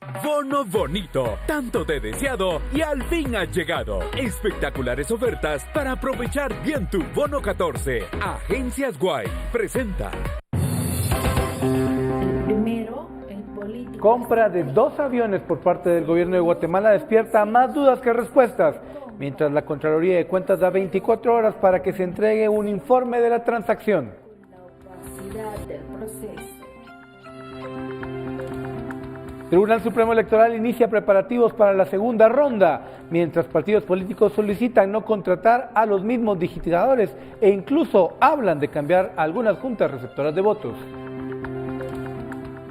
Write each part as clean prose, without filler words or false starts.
Bono Bonito, tanto te deseado y al fin ha llegado. Espectaculares ofertas para aprovechar bien tu bono 14. Agencias Guay presenta. Compra de 2 aviones por parte del gobierno de Guatemala despierta más dudas que respuestas, mientras la Contraloría de Cuentas da 24 horas para que se entregue un informe de la transacción. Tribunal Supremo Electoral inicia preparativos para la segunda ronda, mientras partidos políticos solicitan no contratar a los mismos digitadores e incluso hablan de cambiar algunas juntas receptoras de votos.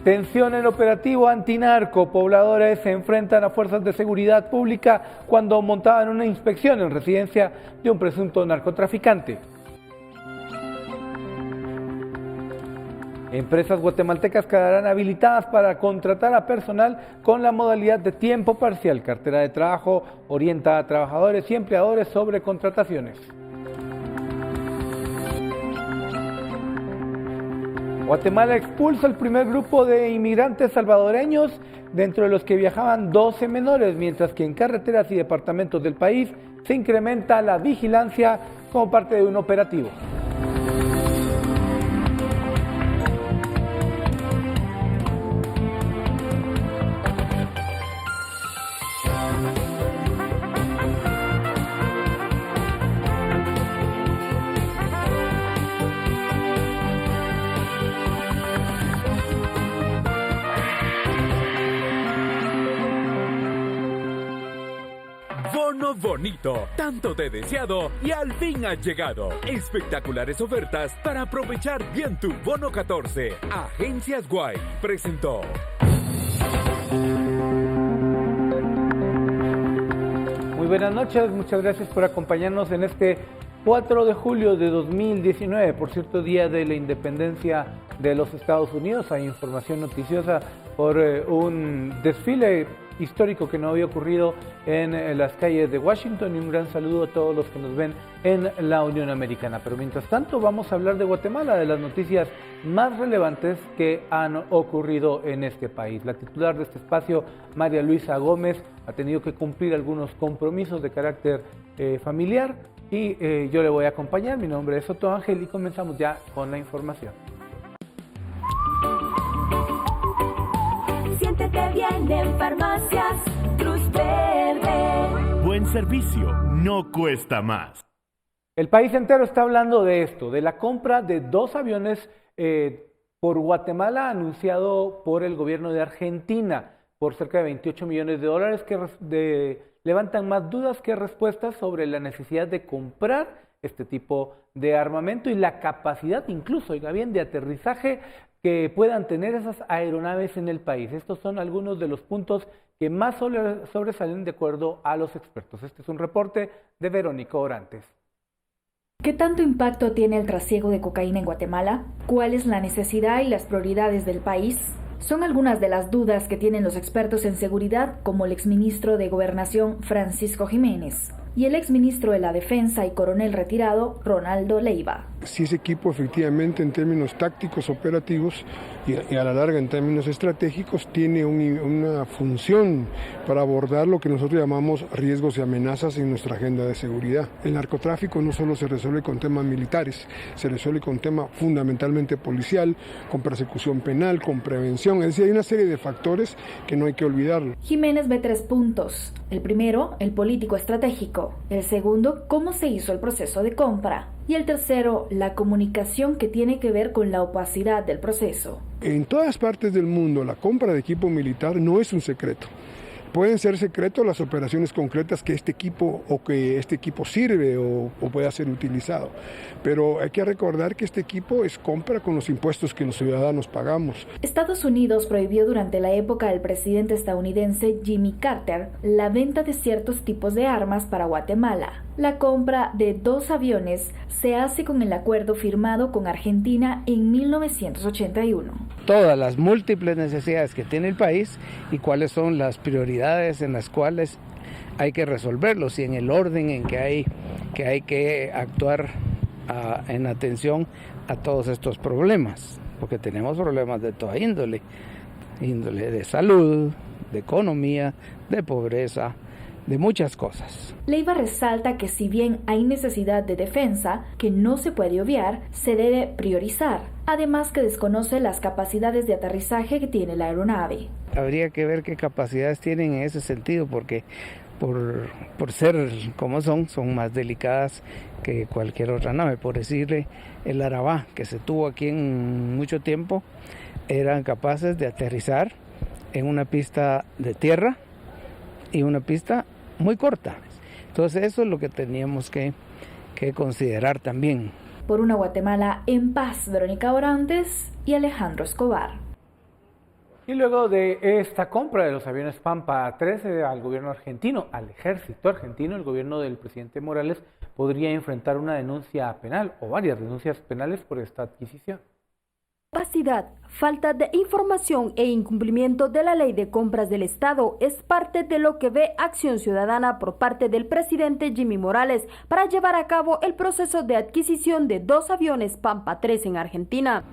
Tensión en operativo antinarco. Pobladores se enfrentan a fuerzas de seguridad pública cuando montaban una inspección en residencia de un presunto narcotraficante. Empresas guatemaltecas quedarán habilitadas para contratar a personal con la modalidad de tiempo parcial. Cartera de trabajo orienta a trabajadores y empleadores sobre contrataciones. Guatemala expulsa el primer grupo de inmigrantes salvadoreños, dentro de los que viajaban 12 menores, mientras que en carreteras y departamentos del país se incrementa la vigilancia como parte de un operativo. Bono Bonito, tanto te deseado y al fin ha llegado. Espectaculares ofertas para aprovechar bien tu bono 14. Agencias Guay presentó. Muy buenas noches, muchas gracias por acompañarnos en este 4 de julio de 2019, por cierto, día de la independencia de los Estados Unidos. Hay información noticiosa por un desfile histórico que no había ocurrido en las calles de Washington, y un gran saludo a todos los que nos ven en la Unión Americana. Pero mientras tanto vamos a hablar de Guatemala, de las noticias más relevantes que han ocurrido en este país. La titular de este espacio, María Luisa Gómez, ha tenido que cumplir algunos compromisos de carácter familiar y yo le voy a acompañar. Mi nombre es Soto Ángel y comenzamos ya con la información. Siéntete bien en Farmacias Cruz Verde. Buen servicio no cuesta más. El país entero está hablando de esto, de la compra de 2 aviones por Guatemala, anunciado por el gobierno de Argentina, por cerca de 28 millones de dólares, que levantan más dudas que respuestas sobre la necesidad de comprar este tipo de armamento y la capacidad incluso, oiga bien, de aterrizaje que puedan tener esas aeronaves en el país. Estos son algunos de los puntos que más sobresalen de acuerdo a los expertos. Este es un reporte de Verónica Orantes. ¿Qué tanto impacto tiene el trasiego de cocaína en Guatemala? ¿Cuál es la necesidad y las prioridades del país? Son algunas de las dudas que tienen los expertos en seguridad, como el exministro de Gobernación Francisco Jiménez y el exministro de la Defensa y coronel retirado Ronaldo Leiva. Si ese equipo efectivamente en términos tácticos, operativos y a la larga en términos estratégicos tiene una función para abordar lo que nosotros llamamos riesgos y amenazas en nuestra agenda de seguridad. El narcotráfico no solo se resuelve con temas militares, se resuelve con tema fundamentalmente policial, con persecución penal, con prevención, es decir, hay una serie de factores que no hay que olvidarlo. Jiménez ve 3 puntos. El primero, el político estratégico. El segundo, cómo se hizo el proceso de compra. Y el tercero, la comunicación, que tiene que ver con la opacidad del proceso. En todas partes del mundo, la compra de equipo militar no es un secreto. Pueden ser secretos las operaciones concretas que este equipo sirve o pueda ser utilizado. Pero hay que recordar que este equipo es compra con los impuestos que los ciudadanos pagamos. Estados Unidos prohibió durante la época del presidente estadounidense Jimmy Carter la venta de ciertos tipos de armas para Guatemala. La compra de 2 aviones se hace con el acuerdo firmado con Argentina en 1981. Todas las múltiples necesidades que tiene el país y cuáles son las prioridades en las cuales hay que resolverlos y en el orden en que hay que actuar en atención a todos estos problemas, porque tenemos problemas de toda índole de salud, de economía, de pobreza, de muchas cosas. Leiva resalta que si bien hay necesidad de defensa, que no se puede obviar, se debe priorizar. Además que desconoce las capacidades de aterrizaje que tiene la aeronave. Habría que ver qué capacidades tienen en ese sentido, porque por ser como son más delicadas que cualquier otra nave. Por decirle, el Arabá, que se tuvo aquí en mucho tiempo, eran capaces de aterrizar en una pista de tierra y una pista muy corta. Entonces eso es lo que teníamos que considerar también. Por una Guatemala en paz, Verónica Orantes y Alejandro Escobar. Y luego de esta compra de los aviones Pampa 13 al gobierno argentino, al ejército argentino, el gobierno del presidente Morales podría enfrentar una denuncia penal o varias denuncias penales por esta adquisición. Opacidad, falta de información e incumplimiento de la ley de compras del Estado es parte de lo que ve Acción Ciudadana por parte del presidente Jimmy Morales para llevar a cabo el proceso de adquisición de 2 aviones Pampa 3 en Argentina.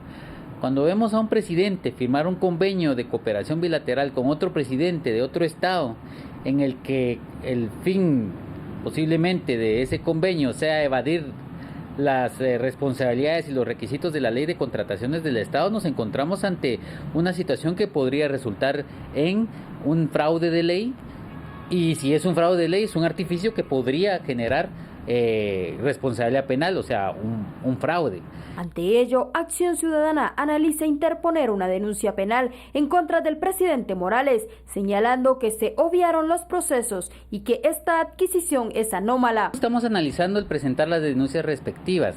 Cuando vemos a un presidente firmar un convenio de cooperación bilateral con otro presidente de otro estado, en el que el fin posiblemente de ese convenio sea evadir las responsabilidades y los requisitos de la ley de contrataciones del Estado, nos encontramos ante una situación que podría resultar en un fraude de ley, y si es un fraude de ley es un artificio que podría generar responsabilidad penal, o sea, un fraude. Ante ello, Acción Ciudadana analiza interponer una denuncia penal en contra del presidente Morales, señalando que se obviaron los procesos y que esta adquisición es anómala. Estamos analizando el presentar las denuncias respectivas,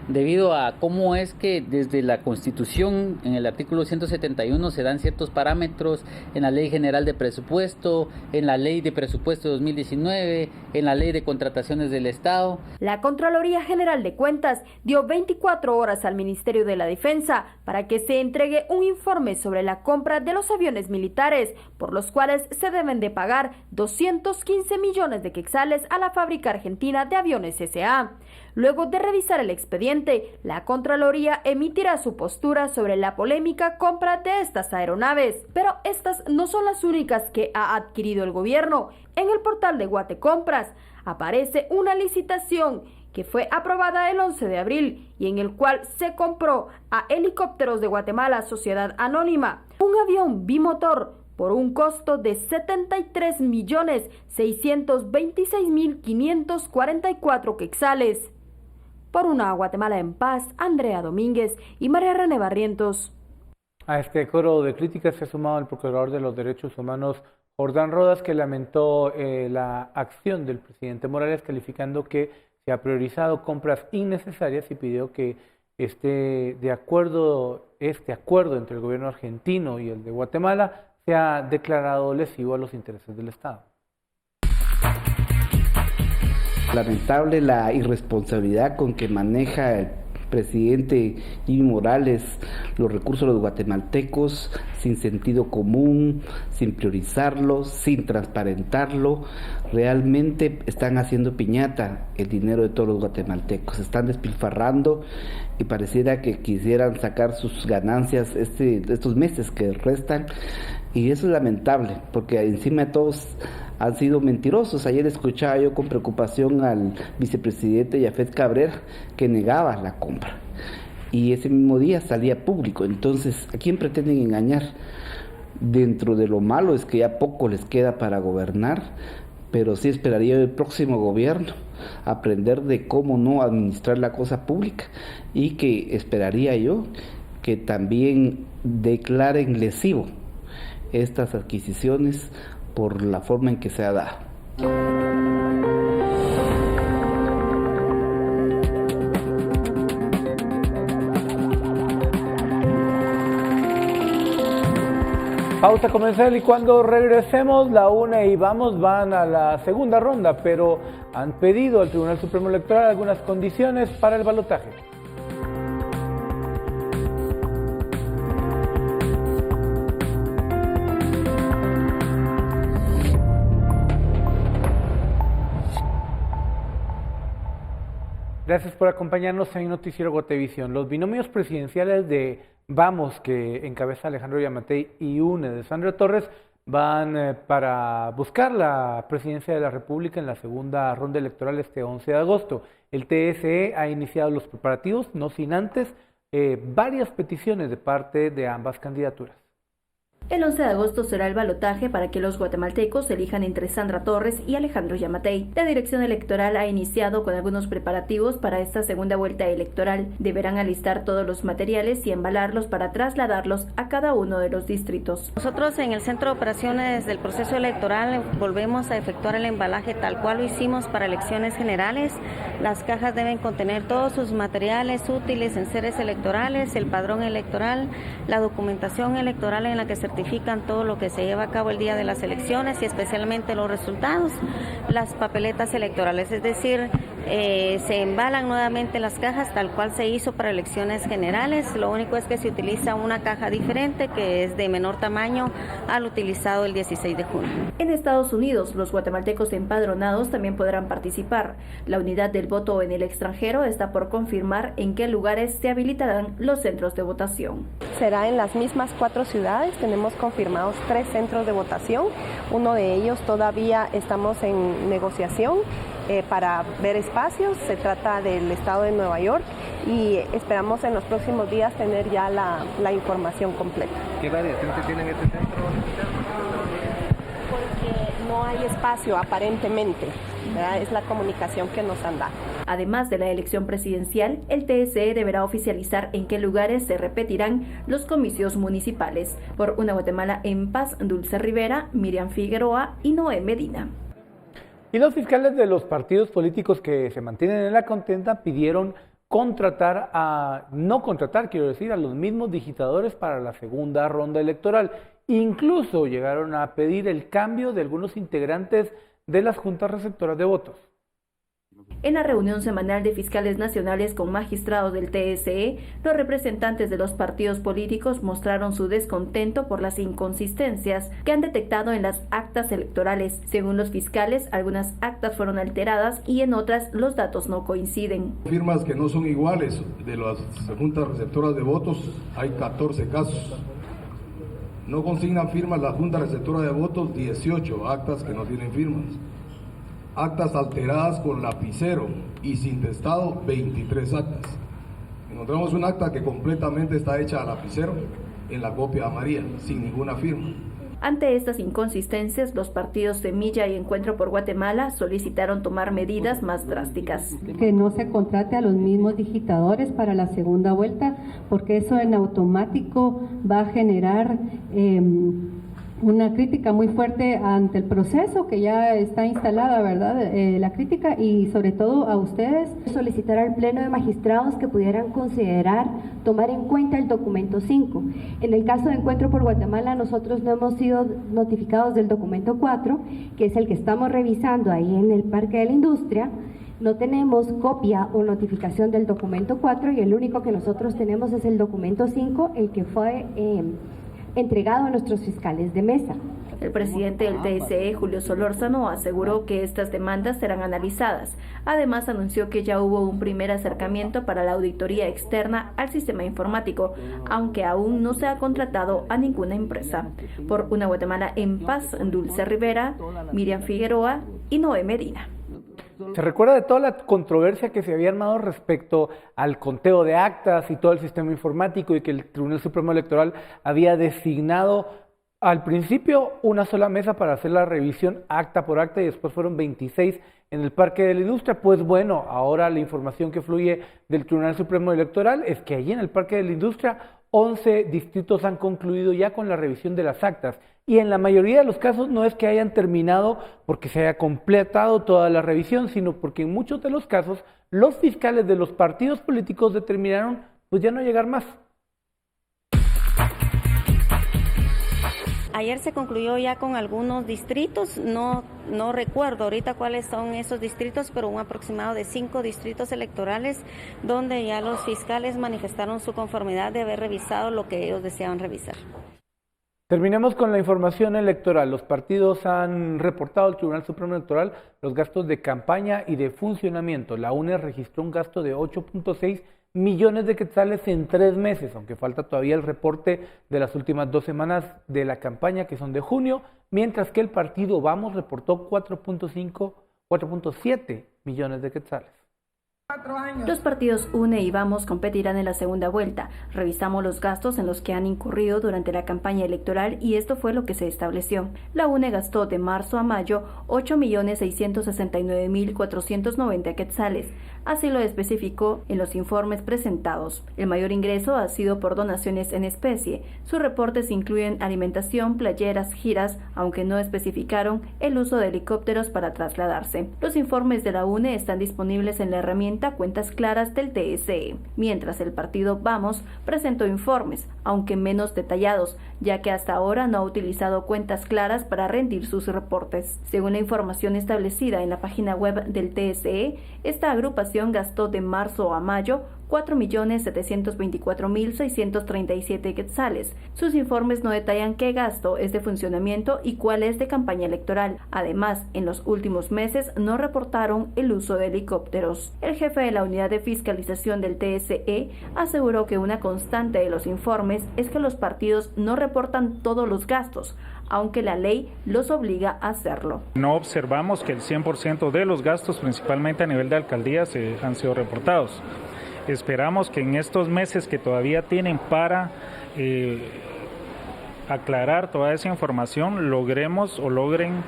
debido a cómo es que desde la Constitución, en el artículo 171, se dan ciertos parámetros en la Ley General de Presupuesto, en la Ley de Presupuesto 2019, en la Ley de Contrataciones del Estado. La Contraloría General de Cuentas dio 24 horas al Ministerio de la Defensa para que se entregue un informe sobre la compra de los aviones militares, por los cuales se deben de pagar 215 millones de quetzales a la fábrica argentina de aviones S.A. Luego de revisar el expediente, la Contraloría emitirá su postura sobre la polémica compra de estas aeronaves. Pero estas no son las únicas que ha adquirido el gobierno. En el portal de Guatecompras aparece una licitación que fue aprobada el 11 de abril y en el cual se compró a Helicópteros de Guatemala Sociedad Anónima un avión bimotor por un costo de 73.626.544 quetzales. Por una Guatemala en paz, Andrea Domínguez y María René Barrientos. A este coro de críticas se ha sumado el Procurador de los Derechos Humanos, Jordán Rodas, que lamentó la acción del presidente Morales, calificando que se ha priorizado compras innecesarias y pidió que este acuerdo entre el gobierno argentino y el de Guatemala sea declarado lesivo a los intereses del Estado. Lamentable la irresponsabilidad con que maneja el presidente Jimmy Morales los recursos de los guatemaltecos, sin sentido común, sin priorizarlos, sin transparentarlo. Realmente están haciendo piñata el dinero de todos los guatemaltecos, están despilfarrando y pareciera que quisieran sacar sus ganancias estos meses que restan, y eso es lamentable porque encima de todos han sido mentirosos. Ayer escuchaba yo con preocupación al vicepresidente Yafet Cabrera que negaba la compra y ese mismo día salía público. Entonces, ¿a quién pretenden engañar? Dentro de lo malo es que ya poco les queda para gobernar, pero sí esperaría el próximo gobierno aprender de cómo no administrar la cosa pública, y que esperaría yo que también declaren lesivo estas adquisiciones por la forma en que se ha dado. Pausa comercial y cuando regresemos, la una y vamos van a la segunda ronda, pero han pedido al Tribunal Supremo Electoral algunas condiciones para el balotaje. Gracias por acompañarnos en Noticiero Guatevisión. Los binomios presidenciales de Vamos, que encabeza Alejandro Yamatei, y UNE de Sandra Torres, van para buscar la presidencia de la República en la segunda ronda electoral este 11 de agosto. El TSE ha iniciado los preparativos, no sin antes varias peticiones de parte de ambas candidaturas. El 11 de agosto será el balotaje para que los guatemaltecos elijan entre Sandra Torres y Alejandro Yamatei. La dirección electoral ha iniciado con algunos preparativos para esta segunda vuelta electoral. Deberán alistar todos los materiales y embalarlos para trasladarlos a cada uno de los distritos. Nosotros en el Centro de Operaciones del Proceso Electoral volvemos a efectuar el embalaje tal cual lo hicimos para elecciones generales. Las cajas deben contener todos sus materiales útiles, enseres electorales, el padrón electoral, la documentación electoral en la que certifican todo lo que se lleva a cabo el día de las elecciones y especialmente los resultados, las papeletas electorales, es decir, se embalan nuevamente las cajas tal cual se hizo para elecciones generales. Lo único es que se utiliza una caja diferente que es de menor tamaño al utilizado el 16 de junio. En Estados Unidos, los guatemaltecos empadronados también podrán participar. La unidad del voto en el extranjero está por confirmar en qué lugares se habilitarán los centros de votación. Será en las mismas 4 ciudades, tenemos confirmados 3 centros de votación, uno de ellos todavía estamos en negociación para ver espacios, se trata del estado de Nueva York y esperamos en los próximos días tener ya la información completa. ¿Qué variación se tiene en este centro? Porque no hay espacio aparentemente, ¿verdad? Es la comunicación que nos han dado. Además de la elección presidencial, el TSE deberá oficializar en qué lugares se repetirán los comicios municipales. Por Una Guatemala en Paz, Dulce Rivera, Miriam Figueroa y Noé Medina. Y los fiscales de los partidos políticos que se mantienen en la contienda pidieron no contratar, a los mismos digitadores para la segunda ronda electoral. Incluso llegaron a pedir el cambio de algunos integrantes de las juntas receptoras de votos. En la reunión semanal de fiscales nacionales con magistrados del TSE, los representantes de los partidos políticos mostraron su descontento por las inconsistencias que han detectado en las actas electorales. Según los fiscales, algunas actas fueron alteradas y en otras los datos no coinciden. Firmas que no son iguales de las juntas receptoras de votos, hay 14 casos. No consignan firmas la junta receptora de votos, 18 actas que no tienen firmas. Actas alteradas con lapicero y sin testado, 23 actas. Encontramos un acta que completamente está hecha a lapicero en la copia amarilla, sin ninguna firma. Ante estas inconsistencias, los partidos Semilla y Encuentro por Guatemala solicitaron tomar medidas más drásticas. Que no se contrate a los mismos digitadores para la segunda vuelta, porque eso en automático va a generar una crítica muy fuerte ante el proceso que ya está instalada, ¿verdad? La crítica y sobre todo a ustedes. Solicitar al Pleno de Magistrados que pudieran considerar tomar en cuenta el documento 5. En el caso de Encuentro por Guatemala, nosotros no hemos sido notificados del documento 4, que es el que estamos revisando ahí en el Parque de la Industria. No tenemos copia o notificación del documento 4 y el único que nosotros tenemos es el documento 5, el que fue entregado a nuestros fiscales de mesa. El presidente del TSE, Julio Solórzano, aseguró que estas demandas serán analizadas. Además, anunció que ya hubo un primer acercamiento para la auditoría externa al sistema informático, aunque aún no se ha contratado a ninguna empresa. Por Una Guatemala en Paz, Dulce Rivera, Miriam Figueroa y Noé Medina. Se recuerda de toda la controversia que se había armado respecto al conteo de actas y todo el sistema informático y que el Tribunal Supremo Electoral había designado al principio una sola mesa para hacer la revisión acta por acta y después fueron 26 en el Parque de la Industria. Pues bueno, ahora la información que fluye del Tribunal Supremo Electoral es que allí en el Parque de la Industria 11 distritos han concluido ya con la revisión de las actas y en la mayoría de los casos no es que hayan terminado porque se haya completado toda la revisión, sino porque en muchos de los casos los fiscales de los partidos políticos determinaron pues ya no llegar más. Ayer se concluyó ya con algunos distritos, no recuerdo ahorita cuáles son esos distritos, pero un aproximado de 5 distritos electorales donde ya los fiscales manifestaron su conformidad de haber revisado lo que ellos deseaban revisar. Terminemos con la información electoral. Los partidos han reportado al Tribunal Supremo Electoral los gastos de campaña y de funcionamiento. La UNE registró un gasto de 8.6 millones de quetzales en 3 meses, aunque falta todavía el reporte de las últimas 2 semanas de la campaña, que son de junio, mientras que el partido Vamos reportó 4.7 millones de quetzales. Los partidos UNE y Vamos competirán en la segunda vuelta. Revisamos los gastos en los que han incurrido durante la campaña electoral y esto fue lo que se estableció. La UNE gastó de marzo a mayo 8.669.490 quetzales. Así lo especificó en los informes presentados. El mayor ingreso ha sido por donaciones en especie. Sus reportes incluyen alimentación, playeras, giras, aunque no especificaron el uso de helicópteros para trasladarse. Los informes de la UNE están disponibles en la herramienta Cuentas Claras del TSE, mientras el partido Vamos presentó informes, aunque menos detallados, ya que hasta ahora no ha utilizado Cuentas Claras para rendir sus reportes. Según la información establecida en la página web del TSE, esta agrupación gastó de marzo a mayo 4.724.637 quetzales. Sus informes no detallan qué gasto es de funcionamiento y cuál es de campaña electoral. Además, en los últimos meses no reportaron el uso de helicópteros. El jefe de la unidad de fiscalización del TSE aseguró que una constante de los informes es que los partidos no reportan todos los gastos, aunque la ley los obliga a hacerlo. No observamos que el 100% de los gastos, principalmente a nivel de alcaldías, han sido reportados. Esperamos que en estos meses que todavía tienen para aclarar toda esa información, logren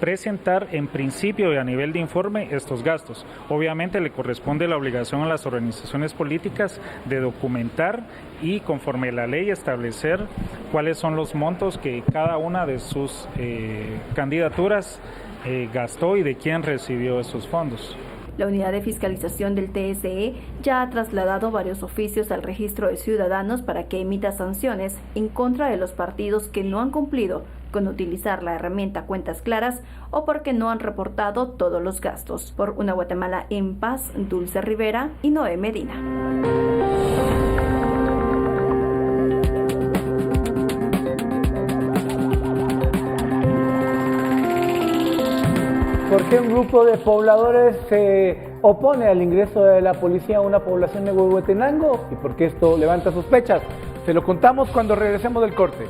presentar en principio y a nivel de informe estos gastos. Obviamente le corresponde la obligación a las organizaciones políticas de documentar y conforme la ley establecer cuáles son los montos que cada una de sus candidaturas gastó y de quién recibió esos fondos. La unidad de fiscalización del TSE ya ha trasladado varios oficios al registro de ciudadanos para que emita sanciones en contra de los partidos que no han cumplido con utilizar la herramienta Cuentas Claras o porque no han reportado todos los gastos. Por una Guatemala en paz, Dulce Rivera y Noé Medina. ¿Por qué un grupo de pobladores se opone al ingreso de la policía a una población de Huehuetenango? ¿Y por qué esto levanta sospechas? Se lo contamos cuando regresemos del corte.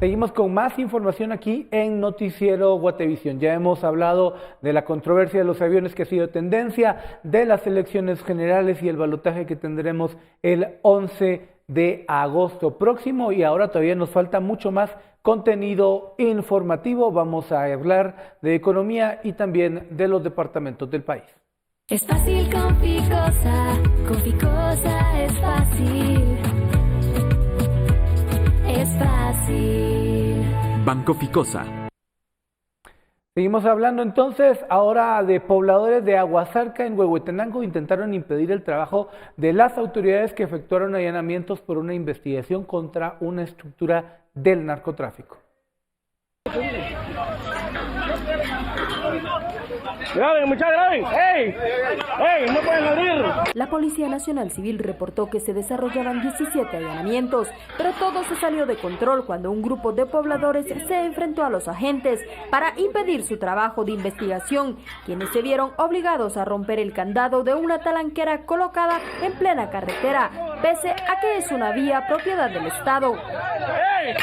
Seguimos con más información aquí en Noticiero Guatevisión. Ya hemos hablado de la controversia de los aviones que ha sido tendencia, de las elecciones generales y el balotaje que tendremos el 11 de agosto próximo, y ahora todavía nos falta mucho más contenido informativo. Vamos a hablar de economía y también de los departamentos del país. Es fácil con Ficosa es fácil. Es fácil. Banco Ficosa. Seguimos hablando entonces ahora de pobladores de Aguasarca en Huehuetenango. Intentaron impedir el trabajo de las autoridades que efectuaron allanamientos por una investigación contra una estructura del narcotráfico. ¡Graben, muchachos, graben! ¡Ey! ¡Ey! ¡No pueden abrir! La Policía Nacional Civil reportó que se desarrollaban 17 allanamientos, pero todo se salió de control cuando un grupo de pobladores se enfrentó a los agentes para impedir su trabajo de investigación, quienes se vieron obligados a romper el candado de una talanquera colocada en plena carretera, pese a que es una vía propiedad del Estado. ¡Ey!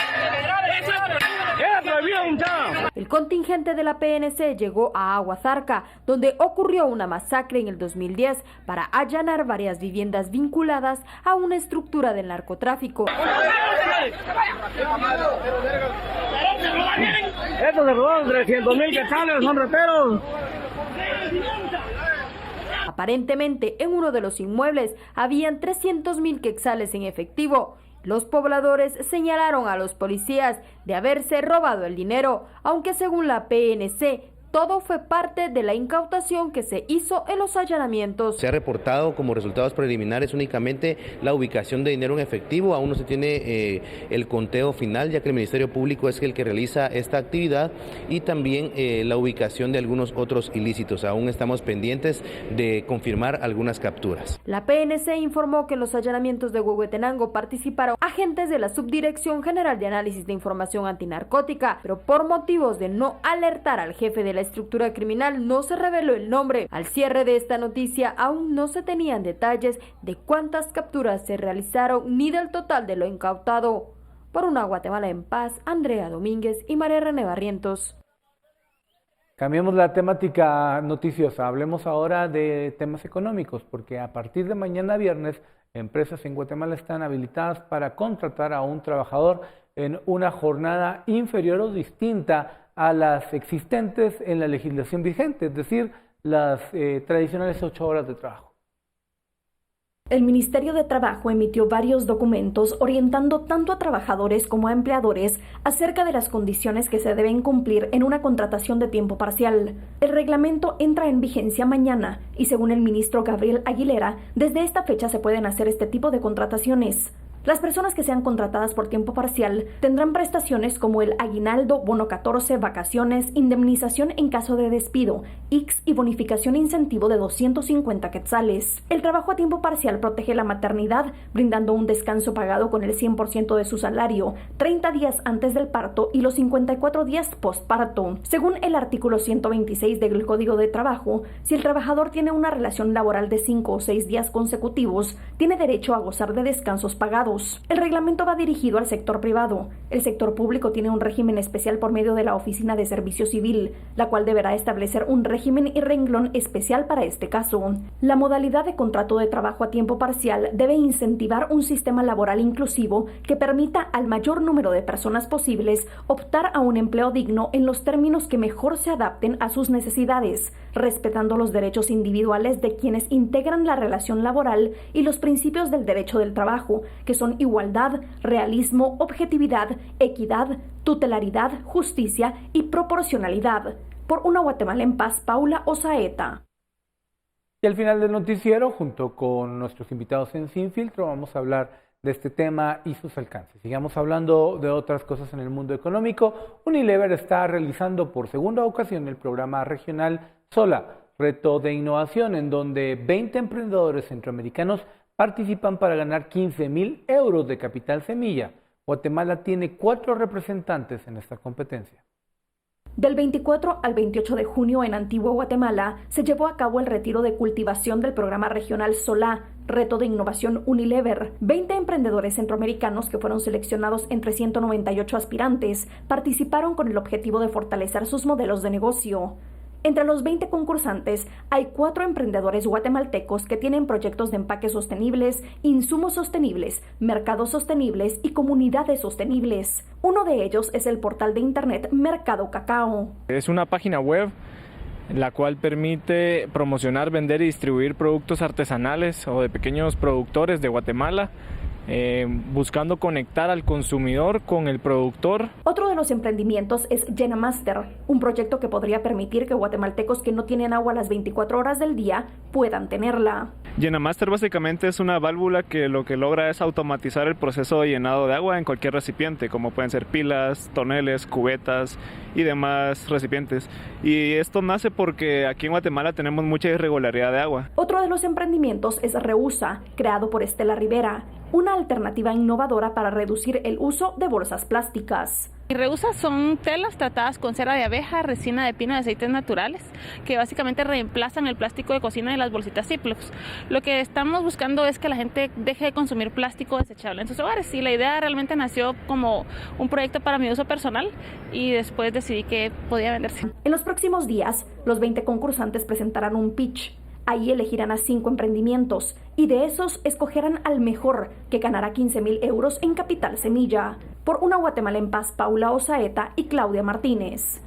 El contingente de la PNC llegó a Aguasarca, donde ocurrió una masacre en el 2010 para allanar varias viviendas vinculadas a una estructura del narcotráfico. Estos se robaron 300,000 quetzales, son rateros. Aparentemente, en uno de los inmuebles habían 300,000 quetzales en efectivo. Los pobladores señalaron a los policías de haberse robado el dinero, aunque según la PNC, todo fue parte de la incautación que se hizo en los allanamientos. Se ha reportado como resultados preliminares únicamente la ubicación de dinero en efectivo, aún no se tiene el conteo final, ya que el Ministerio Público es el que realiza esta actividad, y también la ubicación de algunos otros ilícitos. Aún estamos pendientes de confirmar algunas capturas. La PNC informó que en los allanamientos de Huehuetenango participaron agentes de la Subdirección General de Análisis de Información Antinarcótica, pero por motivos de no alertar al jefe de la estructura criminal no se reveló el nombre. Al cierre de esta noticia aún no se tenían detalles de cuántas capturas se realizaron ni del total de lo incautado. Por una Guatemala en paz, Andrea Domínguez y María René Barrientos. Cambiemos la temática noticiosa, hablemos ahora de temas económicos, porque a partir de mañana viernes, empresas en Guatemala están habilitadas para contratar a un trabajador en una jornada inferior o distinta a las existentes en la legislación vigente, es decir, las tradicionales 8 horas de trabajo. El Ministerio de Trabajo emitió varios documentos orientando tanto a trabajadores como a empleadores acerca de las condiciones que se deben cumplir en una contratación de tiempo parcial. El reglamento entra en vigencia mañana y, según el ministro Gabriel Aguilera, desde esta fecha se pueden hacer este tipo de contrataciones. Las personas que sean contratadas por tiempo parcial tendrán prestaciones como el aguinaldo, bono 14, vacaciones, indemnización en caso de despido, IX y bonificación incentivo de 250 quetzales. El trabajo a tiempo parcial protege la maternidad, brindando un descanso pagado con el 100% de su salario, 30 días antes del parto y los 54 días postparto. Según el artículo 126 del Código de Trabajo, si el trabajador tiene una relación laboral de 5 o 6 días consecutivos, tiene derecho a gozar de descansos pagados. El reglamento va dirigido al sector privado. El sector público tiene un régimen especial por medio de la Oficina de Servicio Civil, la cual deberá establecer un régimen y renglón especial para este caso. La modalidad de contrato de trabajo a tiempo parcial debe incentivar un sistema laboral inclusivo que permita al mayor número de personas posibles optar a un empleo digno en los términos que mejor se adapten a sus necesidades, respetando los derechos individuales de quienes integran la relación laboral y los principios del derecho del trabajo, que son igualdad, realismo, objetividad, equidad, tutelaridad, justicia y proporcionalidad. Por una Guatemala en paz, Paula Osaeta. Y al final del noticiero, junto con nuestros invitados en Sin Filtro, vamos a hablar de este tema y sus alcances. Sigamos hablando de otras cosas en el mundo económico. Unilever está realizando por segunda ocasión el programa regional SOLA, Reto de Innovación, en donde 20 emprendedores centroamericanos participan para ganar 15,000 euros de capital semilla. Guatemala tiene 4 representantes en esta competencia. Del 24 al 28 de junio en Antigua Guatemala se llevó a cabo el retiro de cultivación del programa regional SOLA, Reto de Innovación Unilever. 20 emprendedores centroamericanos que fueron seleccionados entre 198 aspirantes participaron con el objetivo de fortalecer sus modelos de negocio. Entre los 20 concursantes hay 4 emprendedores guatemaltecos que tienen proyectos de empaques sostenibles, insumos sostenibles, mercados sostenibles y comunidades sostenibles. Uno de ellos es el portal de internet Mercado Cacao. Es una página web la cual permite promocionar, vender y distribuir productos artesanales o de pequeños productores de Guatemala, buscando conectar al consumidor con el productor. Otro de los emprendimientos es Llenamaster, un proyecto que podría permitir que guatemaltecos que no tienen agua las 24 horas del día puedan tenerla. Llenamaster básicamente es una válvula que lo que logra es automatizar el proceso de llenado de agua en cualquier recipiente, como pueden ser pilas, toneles, cubetas y demás recipientes. Y esto nace porque aquí en Guatemala tenemos mucha irregularidad de agua. Otro de los emprendimientos es Reusa, creado por Estela Rivera, una alternativa innovadora para reducir el uso de bolsas plásticas. Reusa son telas tratadas con cera de abeja, resina de pino y aceites naturales, que básicamente reemplazan el plástico de cocina y las bolsitas Ziplocs. Lo que estamos buscando es que la gente deje de consumir plástico desechable en sus hogares, y la idea realmente nació como un proyecto para mi uso personal y después decidí que podía venderse. En los próximos días, los 20 concursantes presentarán un pitch. Ahí elegirán a 5 emprendimientos y de esos escogerán al mejor, que ganará 15,000 euros en capital semilla. Por una Guatemala en paz, Paula Osaeta y Claudia Martínez.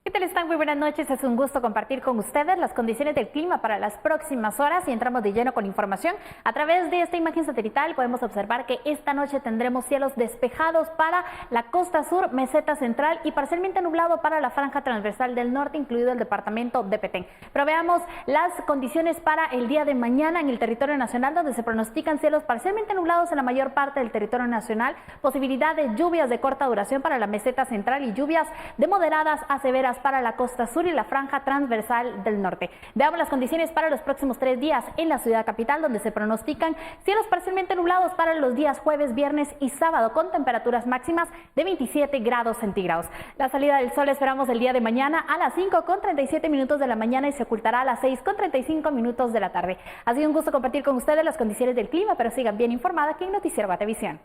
¿Qué tal están? Muy buenas noches, es un gusto compartir con ustedes las condiciones del clima para las próximas horas y entramos de lleno con información. A través de esta imagen satelital podemos observar que esta noche tendremos cielos despejados para la costa sur, meseta central y parcialmente nublado para la franja transversal del norte, incluido el departamento de Petén. Pero veamos las condiciones para el día de mañana en el territorio nacional, donde se pronostican cielos parcialmente nublados en la mayor parte del territorio nacional, posibilidad de lluvias de corta duración para la meseta central y lluvias de moderadas a severas para la costa sur y la franja transversal del norte. Veamos las condiciones para los próximos 3 días en la ciudad capital, donde se pronostican cielos parcialmente nublados para los días jueves, viernes y sábado, con temperaturas máximas de 27 grados centígrados. La salida del sol esperamos el día de mañana a las 5:37 de la mañana y se ocultará a las 6:35 de la tarde. Ha sido un gusto compartir con ustedes las condiciones del clima, pero sigan bien informadas aquí en Noticiero Guatevisión.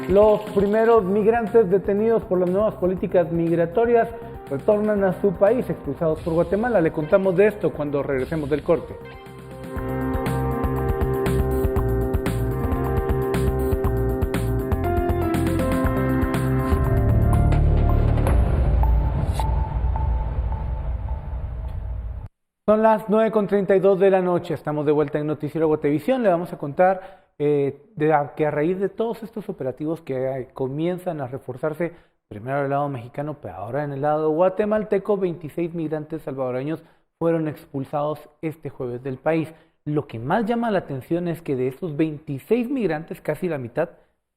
Los primeros migrantes detenidos por las nuevas políticas migratorias retornan a su país, expulsados por Guatemala. Le contamos de esto cuando regresemos del corte. Son las 9:32 de la noche, estamos de vuelta en Noticiero Guatevisión. Le vamos a contar que a raíz de todos estos operativos que comienzan a reforzarse, primero en el lado mexicano, pero ahora en el lado guatemalteco, 26 migrantes salvadoreños fueron expulsados este jueves del país. Lo que más llama la atención es que de esos 26 migrantes, casi la mitad,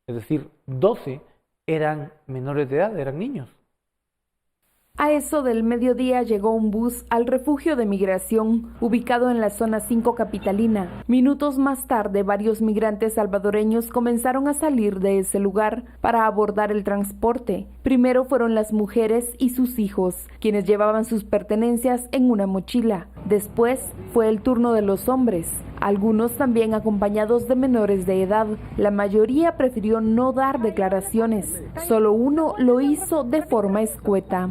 es decir, 12, eran menores de edad, eran niños. A eso del mediodía llegó un bus al refugio de migración ubicado en la zona 5 capitalina. Minutos más tarde, varios migrantes salvadoreños comenzaron a salir de ese lugar para abordar el transporte. Primero fueron las mujeres y sus hijos, quienes llevaban sus pertenencias en una mochila. Después fue el turno de los hombres, algunos también acompañados de menores de edad. La mayoría prefirió no dar declaraciones. Solo uno lo hizo de forma escueta.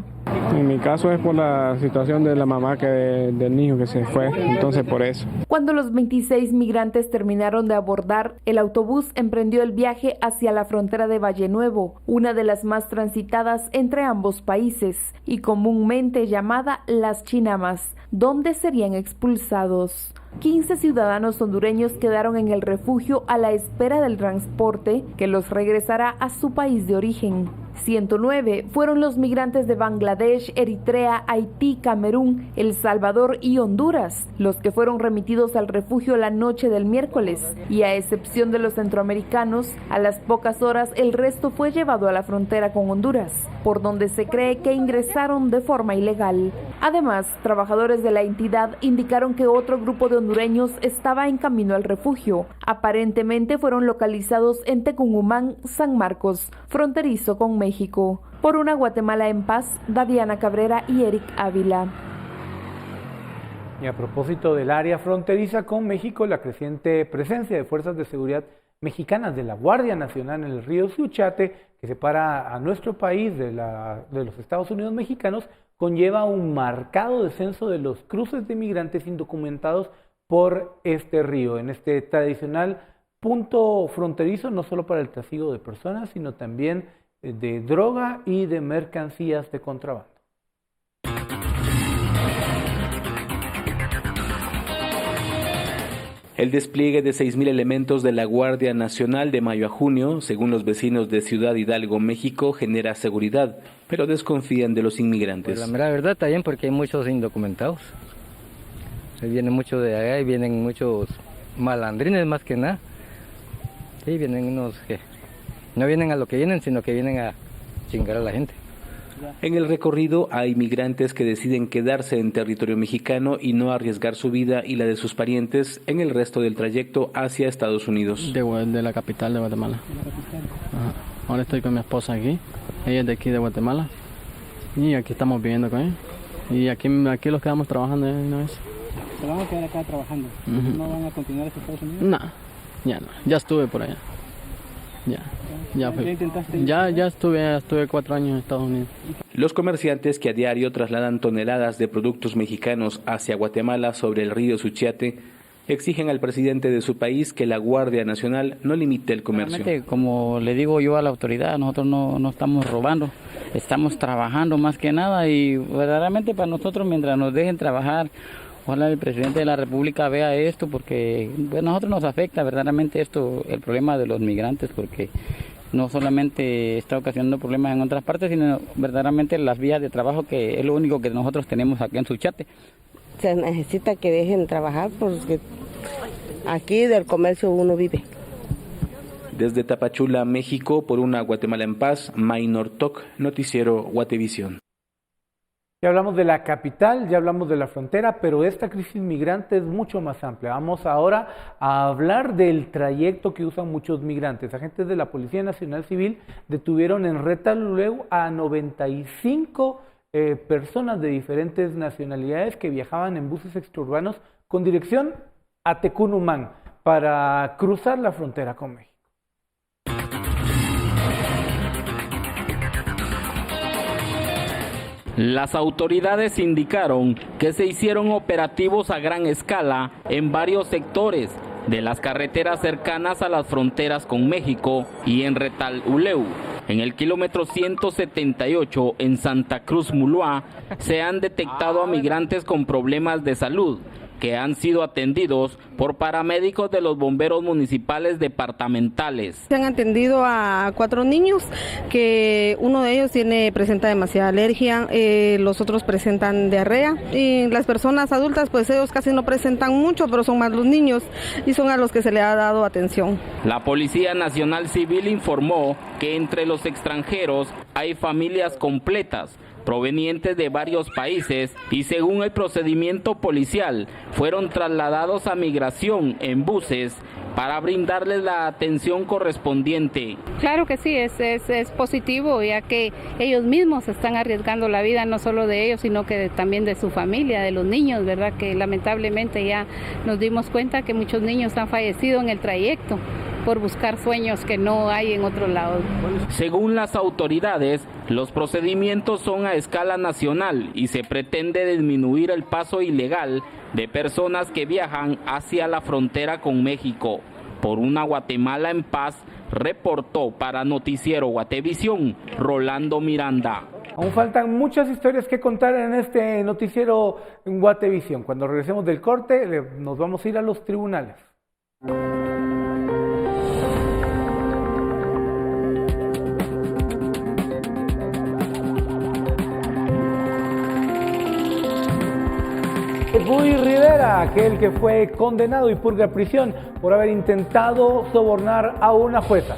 En mi caso es por la situación de la mamá del niño que se fue, entonces por eso. Cuando los 26 migrantes terminaron de abordar, el autobús emprendió el viaje hacia la frontera de Valle Nuevo, una de las más transitadas entre ambos países y comúnmente llamada Las Chinamas, donde serían expulsados. 15 ciudadanos hondureños quedaron en el refugio a la espera del transporte que los regresará a su país de origen. 109 fueron los migrantes de Bangladesh, Eritrea, Haití, Camerún, El Salvador y Honduras, los que fueron remitidos al refugio la noche del miércoles, y a excepción de los centroamericanos, a las pocas horas el resto fue llevado a la frontera con Honduras, por donde se cree que ingresaron de forma ilegal. Además, trabajadores de la entidad indicaron que otro grupo de hondureños estaba en camino al refugio. Aparentemente fueron localizados en Tecumumán, San Marcos, fronterizo con México. Por una Guatemala en paz, Daviana Cabrera y Eric Ávila. Y a propósito del área fronteriza con México, la creciente presencia de fuerzas de seguridad mexicanas de la Guardia Nacional en el río Suchiate, que separa a nuestro país de los Estados Unidos mexicanos, conlleva un marcado descenso de los cruces de migrantes indocumentados por este río, en este tradicional punto fronterizo, no solo para el tráfico de personas, sino también de droga y de mercancías de contrabando. El despliegue de 6.000 elementos de la Guardia Nacional de mayo a junio, según los vecinos de Ciudad Hidalgo, México, genera seguridad, pero desconfían de los inmigrantes. Pues la mera verdad también porque hay muchos indocumentados. Se vienen muchos de allá y vienen muchos malandrines más que nada. Sí, vienen unos que no vienen a lo que vienen, sino que vienen a chingar a la gente. En el recorrido hay migrantes que deciden quedarse en territorio mexicano y no arriesgar su vida y la de sus parientes en el resto del trayecto hacia Estados Unidos. De la capital de Guatemala. Ajá. Ahora estoy con mi esposa aquí, ella es de aquí de Guatemala y aquí estamos viviendo con ella. Y aquí los quedamos trabajando una vez. ¿Se van a quedar acá trabajando? ¿No van a continuar en Estados Unidos? No, ya no, ya estuve por allá. Ya fui. Ya estuve 4 años en Estados Unidos. Los comerciantes que a diario trasladan toneladas de productos mexicanos hacia Guatemala sobre el río Suchiate exigen al presidente de su país que la Guardia Nacional no limite el comercio. Realmente, como le digo yo a la autoridad, nosotros no estamos robando, estamos trabajando más que nada y verdaderamente para nosotros, mientras nos dejen trabajar, ojalá el presidente de la República vea esto, porque a nosotros nos afecta verdaderamente esto, el problema de los migrantes, porque no solamente está ocasionando problemas en otras partes, sino verdaderamente las vías de trabajo, que es lo único que nosotros tenemos aquí en Suchiate. Se necesita que dejen trabajar porque aquí del comercio uno vive. Desde Tapachula, México, por una Guatemala en paz, Maynor Toc, Noticiero Guatevisión. Ya hablamos de la capital, ya hablamos de la frontera, pero esta crisis migrante es mucho más amplia. Vamos ahora a hablar del trayecto que usan muchos migrantes. Agentes de la Policía Nacional Civil detuvieron en Retaluleu a 95 personas de diferentes nacionalidades que viajaban en buses extraurbanos con dirección a Tecunumán para cruzar la frontera con México. Las autoridades indicaron que se hicieron operativos a gran escala en varios sectores de las carreteras cercanas a las fronteras con México y en Retaluleu. En el kilómetro 178 en Santa Cruz Muluá se han detectado a migrantes con problemas de salud que han sido atendidos por paramédicos de los bomberos municipales departamentales. Se han atendido a 4 niños, que uno de ellos presenta demasiada alergia, los otros presentan diarrea, y las personas adultas pues ellos casi no presentan mucho, pero son más los niños y son a los que se le ha dado atención. La Policía Nacional Civil informó que entre los extranjeros hay familias completas provenientes de varios países y según el procedimiento policial fueron trasladados a migración en buses para brindarles la atención correspondiente. Claro que sí, es positivo, ya que ellos mismos están arriesgando la vida, no solo de ellos, sino que también de su familia, de los niños, ¿verdad? Que lamentablemente ya nos dimos cuenta que muchos niños han fallecido en el trayecto por buscar sueños que no hay en otro lado. Según las autoridades, los procedimientos son a escala nacional y se pretende disminuir el paso ilegal de personas que viajan hacia la frontera con México. Por una Guatemala en paz, reportó para Noticiero Guatevisión, Rolando Miranda. Aún faltan muchas historias que contar en este noticiero en Guatevisión. Cuando regresemos del corte, nos vamos a ir a los tribunales. Woody Rivera, aquel que fue condenado y purga prisión por haber intentado sobornar a una jueza.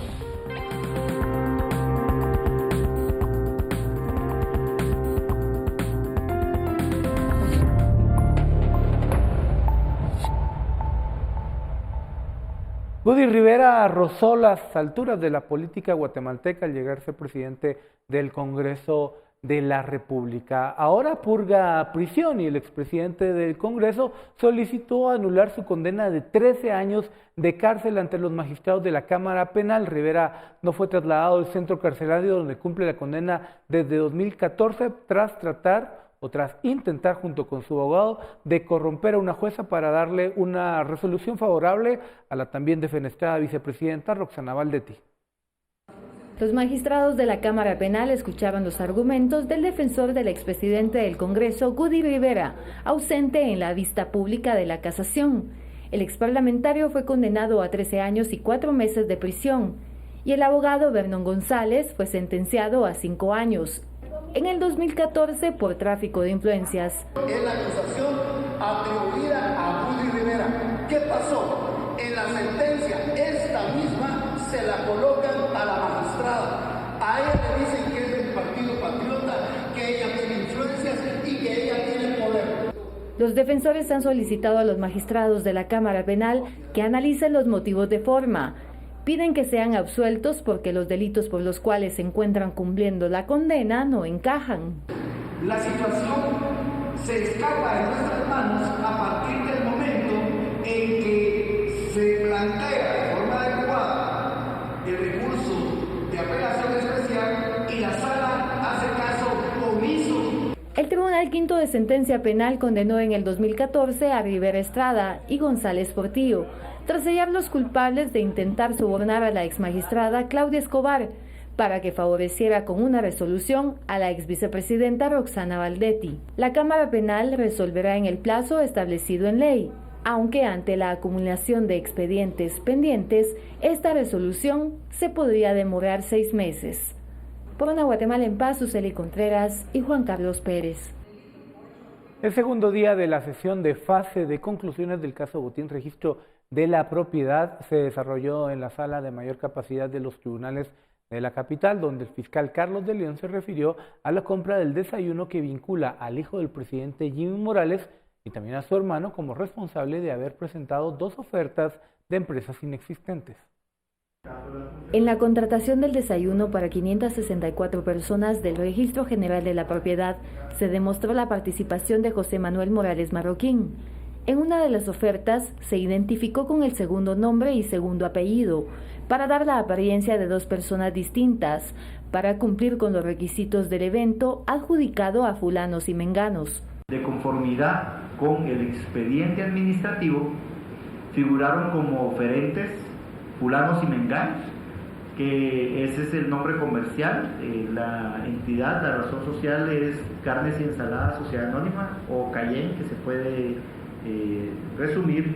Woody Rivera rozó las alturas de la política guatemalteca al llegar a ser presidente del Congreso de la República. Ahora purga prisión y el expresidente del Congreso solicitó anular su condena de 13 años de cárcel ante los magistrados de la Cámara Penal. Rivera no fue trasladado al centro carcelario donde cumple la condena desde 2014 tras intentar junto con su abogado de corromper a una jueza para darle una resolución favorable a la también defenestrada vicepresidenta Roxana Valdetti. Los magistrados de la Cámara Penal escuchaban los argumentos del defensor del expresidente del Congreso, Woody Rivera, ausente en la vista pública de la casación. El exparlamentario fue condenado a 13 años y 4 meses de prisión, y el abogado Vernon González fue sentenciado a 5 años. En el 2014 por tráfico de influencias. Es la acusación atribuida a Woody Rivera. ¿Qué pasó? En la sentencia, esta misma se la colocan a la magistrada. A ella le dicen que es del Partido Patriota, que ella tiene influencias y que ella tiene poder. Los defensores han solicitado a los magistrados de la Cámara Penal que analicen los motivos de forma. Piden que sean absueltos porque los delitos por los cuales se encuentran cumpliendo la condena no encajan. La situación se escapa de nuestras manos a partir del momento en que se plantea de forma adecuada el recurso de apelación especial y la sala hace caso Tribunal Quinto de Sentencia Penal condenó en el 2014 a Rivera Estrada y González Portillo, tras hallarlos culpables de intentar sobornar a la exmagistrada Claudia Escobar para que favoreciera con una resolución a la exvicepresidenta Roxana Valdetti. La Cámara Penal resolverá en el plazo establecido en ley, aunque ante la acumulación de expedientes pendientes, esta resolución se podría demorar 6 meses. Por Una Guatemala en Paz, Suseli Contreras y Juan Carlos Pérez. El segundo día de la sesión de fase de conclusiones del caso Botín Registro de la Propiedad se desarrolló en la sala de mayor capacidad de los tribunales de la capital, donde el fiscal Carlos de León se refirió a la compra del desayuno que vincula al hijo del presidente Jimmy Morales y también a su hermano como responsable de haber presentado 2 ofertas de empresas inexistentes. En la contratación del desayuno para 564 personas del Registro General de la Propiedad se demostró la participación de José Manuel Morales Marroquín. En una de las ofertas se identificó con el segundo nombre y segundo apellido para dar la apariencia de 2 personas distintas, para cumplir con los requisitos del evento adjudicado a fulanos y menganos. De conformidad con el expediente administrativo, figuraron como oferentes fulanos y menganos, que ese es el nombre comercial. La entidad, la razón social es Carnes y Ensaladas Sociedad Anónima, o Cayenne, que se puede resumir.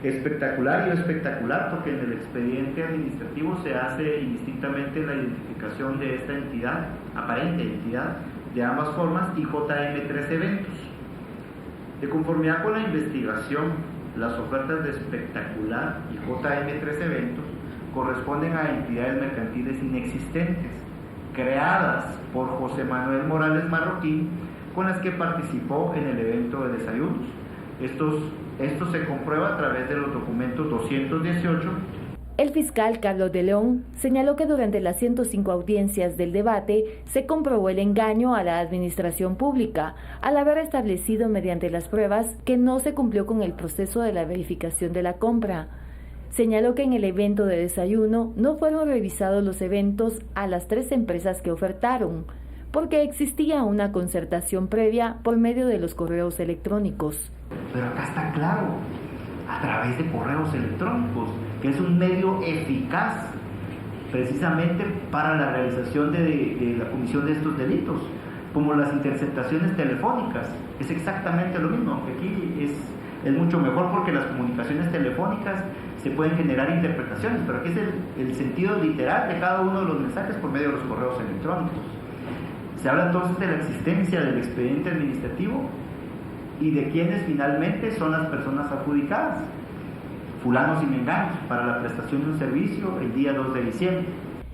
Espectacular y espectacular, porque en el expediente administrativo se hace indistintamente la identificación de esta entidad, aparente entidad, de ambas formas, y JM3 Eventos. De conformidad con la investigación, las ofertas de Espectacular y JM3 Eventos corresponden a entidades mercantiles inexistentes, creadas por José Manuel Morales Marroquín, con las que participó en el evento de desayunos. Esto se comprueba a través de los documentos 218. El fiscal Carlos de León señaló que durante las 105 audiencias del debate se comprobó el engaño a la administración pública al haber establecido mediante las pruebas que no se cumplió con el proceso de la verificación de la compra. Señaló que en el evento de desayuno no fueron revisados los eventos a las 3 empresas que ofertaron, porque existía una concertación previa por medio de los correos electrónicos. Pero acá está claro, a través de correos electrónicos, que es un medio eficaz precisamente para la realización de la comisión de estos delitos, como las interceptaciones telefónicas. Es exactamente lo mismo, aunque aquí es mucho mejor porque las comunicaciones telefónicas se pueden generar interpretaciones, pero aquí es el sentido literal de cada uno de los mensajes por medio de los correos electrónicos. Se habla entonces de la existencia del expediente administrativo y de quienes finalmente son las personas adjudicadas, fulanos y menganos, para la prestación de un servicio el día 2 de diciembre.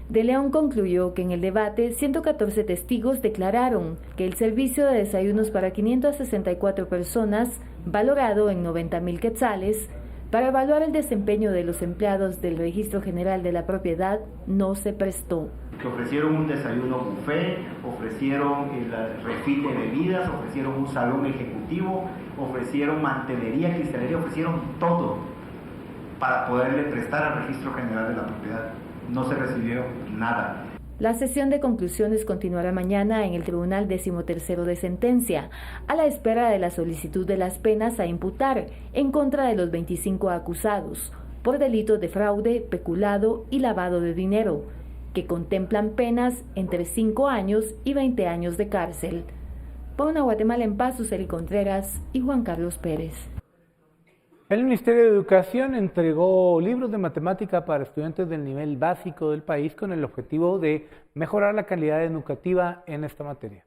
De León concluyó que en el debate 114 testigos declararon que el servicio de desayunos para 564 personas, valorado en 90,000 quetzales, para evaluar el desempeño de los empleados del Registro General de la Propiedad, no se prestó. Que ofrecieron un desayuno buffet, ofrecieron el refil de bebidas, ofrecieron un salón ejecutivo, ofrecieron mantelería, cristalería, ofrecieron todo para poderle prestar al Registro General de la Propiedad. No se recibió nada. La sesión de conclusiones continuará mañana en el Tribunal 13º de Sentencia, a la espera de la solicitud de las penas a imputar en contra de los 25 acusados por delitos de fraude, peculado y lavado de dinero, que contemplan penas entre 5 años y 20 años de cárcel. Por Una Guatemala en Paz, Suseli Contreras y Juan Carlos Pérez. El Ministerio de Educación entregó libros de matemática para estudiantes del nivel básico del país con el objetivo de mejorar la calidad educativa en esta materia.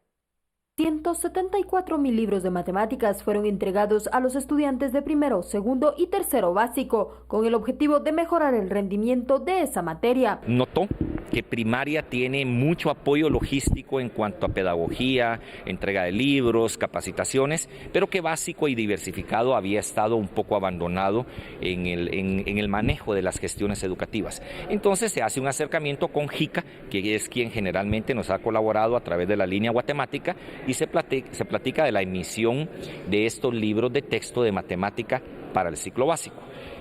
174,000 libros de matemáticas fueron entregados a los estudiantes de primero, segundo y tercero básico, con el objetivo de mejorar el rendimiento de esa materia. Notó que primaria tiene mucho apoyo logístico en cuanto a pedagogía, entrega de libros, capacitaciones, pero que básico y diversificado había estado un poco abandonado en el manejo de las gestiones educativas. Entonces se hace un acercamiento con JICA, que es quien generalmente nos ha colaborado a través de la línea guatemática, y se platica de la emisión de estos libros de texto de matemática para el ciclo básico.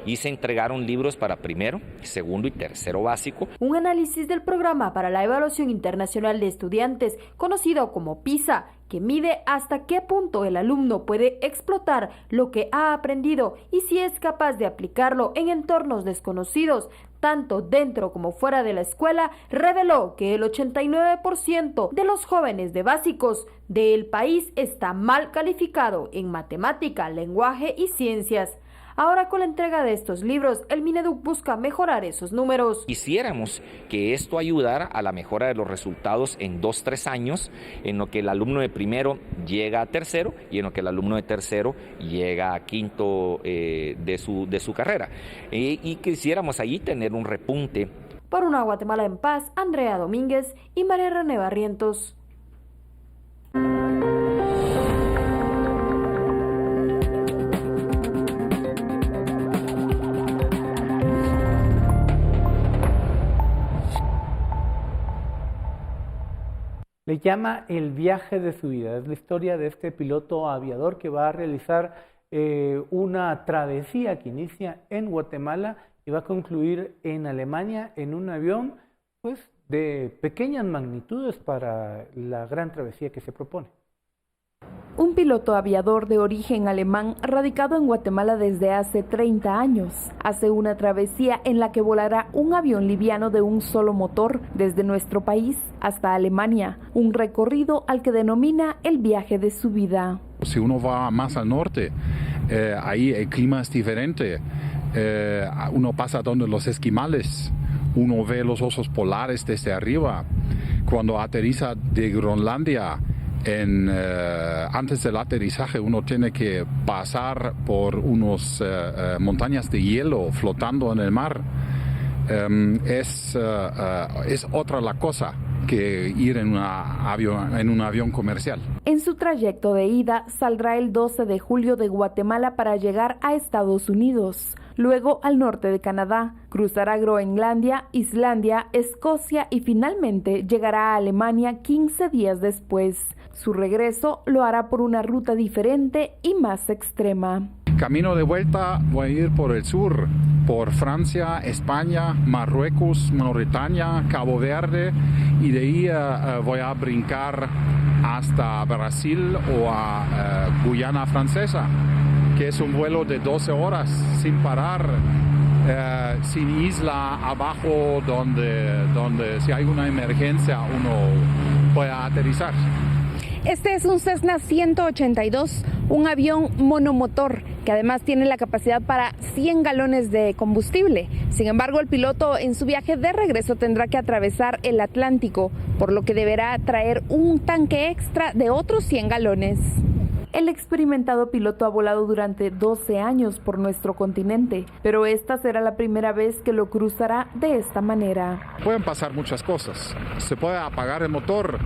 Y se entregaron libros para primero, segundo y tercero básico. Un análisis del Programa para la Evaluación Internacional de Estudiantes, conocido como PISA, que mide hasta qué punto el alumno puede explotar lo que ha aprendido y si es capaz de aplicarlo en entornos desconocidos, tanto dentro como fuera de la escuela, reveló que el 89% de los jóvenes de básicos del país está mal calificado en matemática, lenguaje y ciencias. Ahora, con la entrega de estos libros, el Mineduc busca mejorar esos números. Quisiéramos que esto ayudara a la mejora de los resultados en 2-3 años, en lo que el alumno de primero llega a tercero y en lo que el alumno de tercero llega a quinto de su carrera. Y quisiéramos allí tener un repunte. Por una Guatemala en paz, Andrea Domínguez y María René Barrientos. Le llama el viaje de su vida. Es la historia de este piloto aviador que va a realizar una travesía que inicia en Guatemala y va a concluir en Alemania en un avión pues, de pequeñas magnitudes para la gran travesía que se propone. Un piloto aviador de origen alemán radicado en Guatemala desde hace 30 años hace una travesía en la que volará un avión liviano de un solo motor desde nuestro país hasta Alemania, un recorrido al que denomina el viaje de su vida. Si uno va más al norte, ahí el clima es diferente, uno pasa donde los esquimales, uno ve los osos polares desde arriba, cuando aterriza de Groenlandia. Antes del aterrizaje uno tiene que pasar por unas montañas de hielo flotando en el mar. Es otra la cosa que ir en un avión comercial. En su trayecto de ida saldrá el 12 de julio de Guatemala para llegar a Estados Unidos, luego al norte de Canadá, cruzará Groenlandia, Islandia, Escocia y finalmente llegará a Alemania 15 días después. Su regreso lo hará por una ruta diferente y más extrema. Camino de vuelta voy a ir por el sur, por Francia, España, Marruecos, Mauritania, Cabo Verde y de ahí voy a brincar hasta Brasil o a Guyana Francesa, que es un vuelo de 12 horas sin parar, sin isla abajo donde si hay una emergencia uno puede aterrizar. Este es un Cessna 182, un avión monomotor que además tiene la capacidad para 100 galones de combustible. Sin embargo, el piloto en su viaje de regreso tendrá que atravesar el Atlántico, por lo que deberá traer un tanque extra de otros 100 galones. El experimentado piloto ha volado durante 12 años por nuestro continente, pero esta será la primera vez que lo cruzará de esta manera. Pueden pasar muchas cosas. Se puede apagar el motor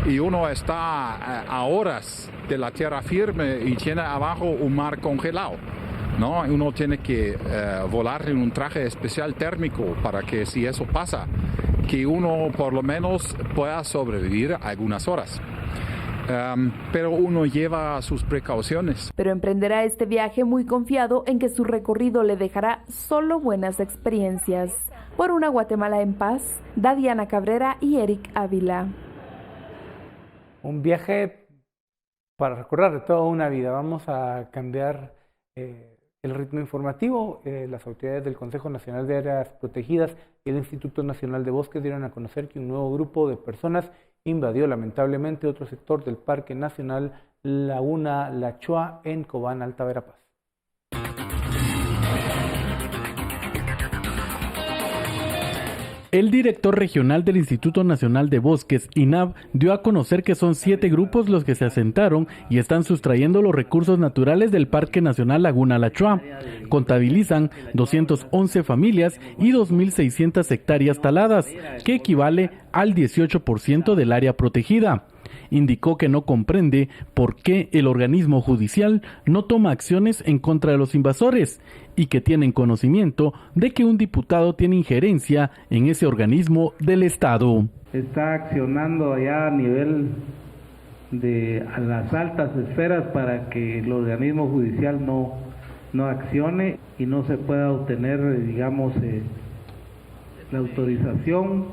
y uno está a horas de la tierra firme y tiene abajo un mar congelado, ¿no? Uno tiene que volar en un traje especial térmico para que si eso pasa, que uno por lo menos pueda sobrevivir algunas horas. Pero uno lleva sus precauciones. Pero emprenderá este viaje muy confiado en que su recorrido le dejará solo buenas experiencias. Por una Guatemala en paz, Dadiana Cabrera y Eric Ávila. Un viaje para recorrer toda una vida. Vamos a cambiar el ritmo informativo. Las autoridades del Consejo Nacional de Áreas Protegidas y el Instituto Nacional de Bosques dieron a conocer que un nuevo grupo de personas invadió lamentablemente otro sector del Parque Nacional Laguna La Chua en Cobán, Alta Verapaz. El director regional del Instituto Nacional de Bosques, INAB, dio a conocer que son 7 grupos los que se asentaron y están sustrayendo los recursos naturales del Parque Nacional Laguna La Chua. Contabilizan 211 familias y 2.600 hectáreas taladas, que equivale al 18% del área protegida. Indicó que no comprende por qué el organismo judicial no toma acciones en contra de los invasores y que tienen conocimiento de que un diputado tiene injerencia en ese organismo del Estado. Está accionando allá a nivel de a las altas esferas para que el organismo judicial no accione y no se pueda obtener, digamos, la autorización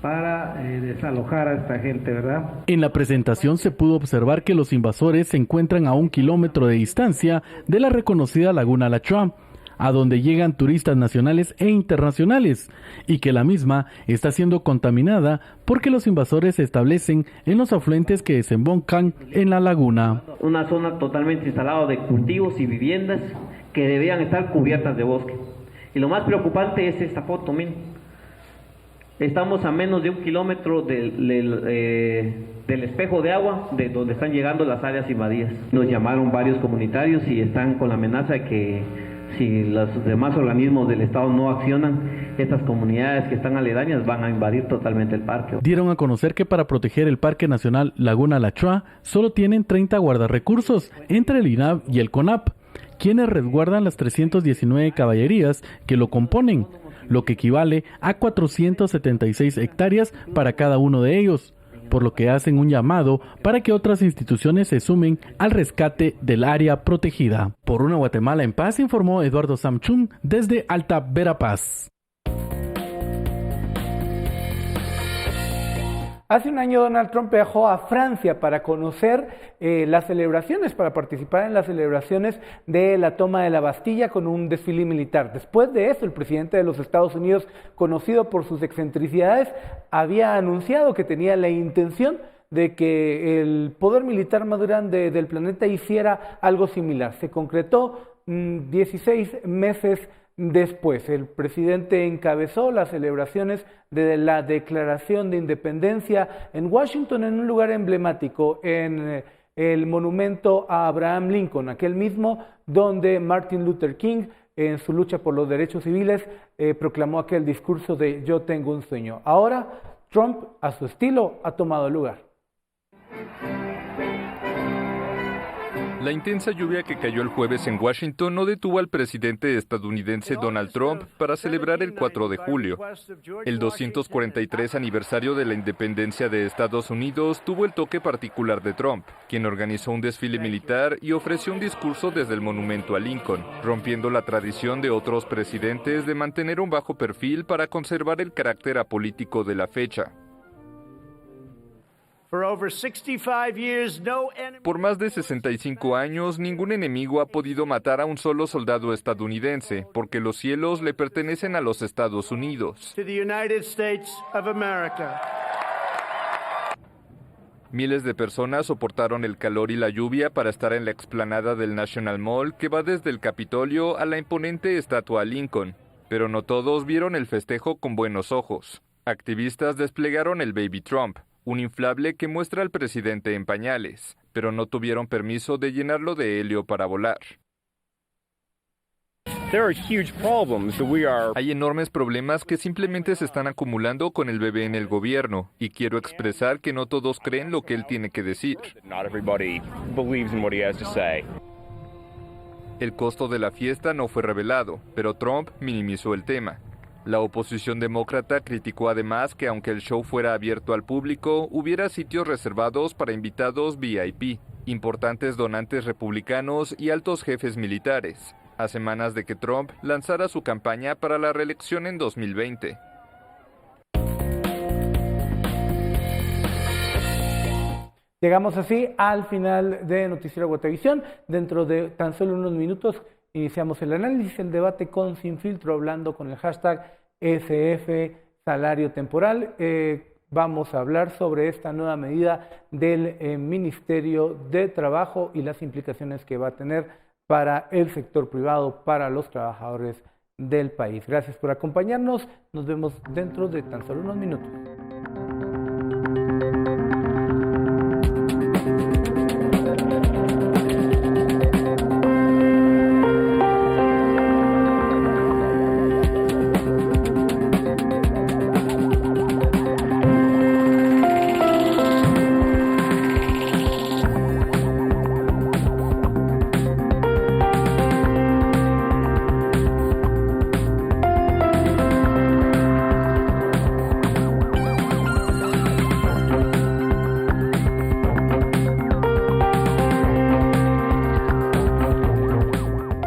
para desalojar a esta gente, ¿verdad? En la presentación se pudo observar que los invasores se encuentran a 1 kilómetro de distancia de la reconocida Laguna La Chua, a donde llegan turistas nacionales e internacionales, y que la misma está siendo contaminada porque los invasores se establecen en los afluentes que desembocan en la laguna. Una zona totalmente instalada de cultivos y viviendas que debían estar cubiertas de bosque. Y lo más preocupante es esta foto, miren. Estamos a menos de 1 kilómetro del espejo de agua de donde están llegando las áreas invadidas. Nos llamaron varios comunitarios y están con la amenaza de que si los demás organismos del Estado no accionan, estas comunidades que están aledañas van a invadir totalmente el parque. Dieron a conocer que para proteger el Parque Nacional Laguna La Chua solo tienen 30 guardarrecursos entre el INAV y el CONAP, quienes resguardan las 319 caballerías que lo componen, lo que equivale a 476 hectáreas para cada uno de ellos, por lo que hacen un llamado para que otras instituciones se sumen al rescate del área protegida. Por una Guatemala en paz, informó Eduardo Samchung desde Alta Verapaz. Hace un año Donald Trump viajó a Francia para conocer las celebraciones, para participar en las celebraciones de la toma de la Bastilla con un desfile militar. Después de eso, el presidente de los Estados Unidos, conocido por sus excentricidades, había anunciado que tenía la intención de que el poder militar más grande del planeta hiciera algo similar. Se concretó 16 meses después. El presidente encabezó las celebraciones de la Declaración de Independencia en Washington, en un lugar emblemático, en el monumento a Abraham Lincoln, aquel mismo donde Martin Luther King, en su lucha por los derechos civiles, proclamó aquel discurso de "Yo tengo un sueño". Ahora, Trump, a su estilo, ha tomado lugar. La intensa lluvia que cayó el jueves en Washington no detuvo al presidente estadounidense Donald Trump para celebrar el 4 de julio. El 243 aniversario de la independencia de Estados Unidos tuvo el toque particular de Trump, quien organizó un desfile militar y ofreció un discurso desde el monumento a Lincoln, rompiendo la tradición de otros presidentes de mantener un bajo perfil para conservar el carácter apolítico de la fecha. Por más de 65 años, ningún enemigo ha podido matar a un solo soldado estadounidense, porque los cielos le pertenecen a los Estados Unidos. Miles de personas soportaron el calor y la lluvia para estar en la explanada del National Mall, que va desde el Capitolio a la imponente estatua a Lincoln. Pero no todos vieron el festejo con buenos ojos. Activistas desplegaron el Baby Trump, un inflable que muestra al presidente en pañales, pero no tuvieron permiso de llenarlo de helio para volar. Hay enormes problemas que simplemente se están acumulando con el bebé en el gobierno, y quiero expresar que no todos creen lo que él tiene que decir. El costo de la fiesta no fue revelado, pero Trump minimizó el tema. La oposición demócrata criticó además que aunque el show fuera abierto al público, hubiera sitios reservados para invitados VIP, importantes donantes republicanos y altos jefes militares, a semanas de que Trump lanzara su campaña para la reelección en 2020. Llegamos así al final de Noticiero Guatevisión. Dentro de tan solo unos minutos iniciamos el análisis, el debate con Sin Filtro, hablando con el hashtag SF Salario Temporal. Vamos a hablar sobre esta nueva medida del Ministerio de Trabajo y las implicaciones que va a tener para el sector privado, para los trabajadores del país. Gracias por acompañarnos. Nos vemos dentro de tan solo unos minutos.